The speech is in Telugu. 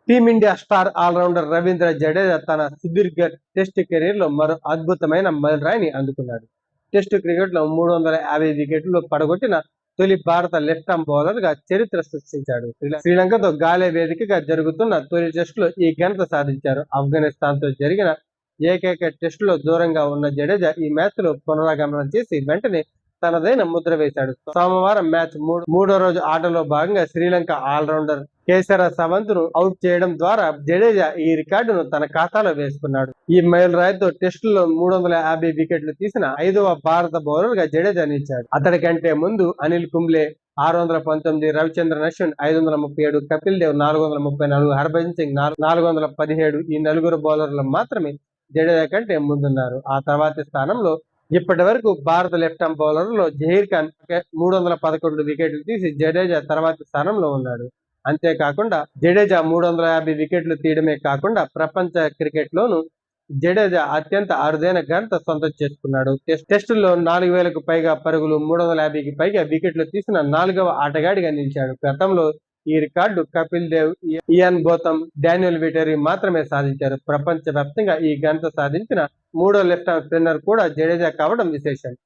Team India star allrounder Ravindra Jadeja తన సుదీర్ఘ టెస్ట్ కెరీర్ లో మరో అద్భుతమైన మైలురాయిని అందుకున్నాడు. టెస్ట్ క్రికెట్ లో 350 వికెట్లు పడగొట్టిన తొలి భారత లెఫ్ట్ ఆర్మ్ బౌలర్ గా చరిత్ర సృష్టించాడు. శ్రీలంకతో గాలే వేదికగా జరుగుతున్న తొలి టెస్ట్ లో ఈ ఘనత సాధించారు. ఆఫ్ఘనిస్తాన్ తో జరిగిన ఏకైక టెస్ట్ లో దూరంగా ఉన్న జడేజా ఈ మ్యాచ్ లో పునరాగమనం చేసి వెంటనే తనదైన ముద్ర వేశాడు. సోమవారం మ్యాచ్ మూడో రోజు ఆటలో భాగంగా శ్రీలంక ఆల్రౌండర్ కేసర సవంత్ ను అవుట్ చేయడం ద్వారా జడేజా ఈ రికార్డును తన ఖాతాలో వేసుకున్నాడు. ఈ మైలురాయితో టెస్టులో 350 వికెట్లు తీసిన 5వ భారత బౌలర్ గా జడేజా నిలిచాడు. అతడి కంటే ముందు అనిల్ కుంబ్లే 619, రవిచంద్రన్ అశ్విన్ 537, కపిల్ దేవ్ 434, హర్భజన్ సింగ్ 417 ఈ నలుగురు బౌలర్లు మాత్రమే జడేజా కంటే ముందున్నారు. ఆ తర్వాతి స్థానంలో ఇప్పటి వరకు భారత లెఫ్ట్ ఆర్మ్ బౌలర్లలో జహీర్ ఖాన్ 311 వికెట్లు తీసి జడేజా తర్వాతి స్థానంలో ఉన్నాడు. అంతేకాకుండా జడేజా 350 వికెట్లు తీయడమే కాకుండా ప్రపంచ క్రికెట్ లోను జడేజా అత్యంత అరుదైన ఘనత సొంతం చేసుకున్నాడు. టెస్టుల్లో 4000కు పైగా పరుగులు, 350కి పైగా వికెట్లు తీసిన 4వ ఆటగాడిగా నిలిచాడు. గతంలో ఈ record Kapil Dev, Ian Botham, Daniel Vettori మాత్రమే సాధించారు. ప్రపంచ వ్యాప్తంగా ఈ ఘనత సాధించిన మూడో లెఫ్ట్ ఆర్మ్ స్పిన్నర్ కూడా జడేజా కావడం విశేషం.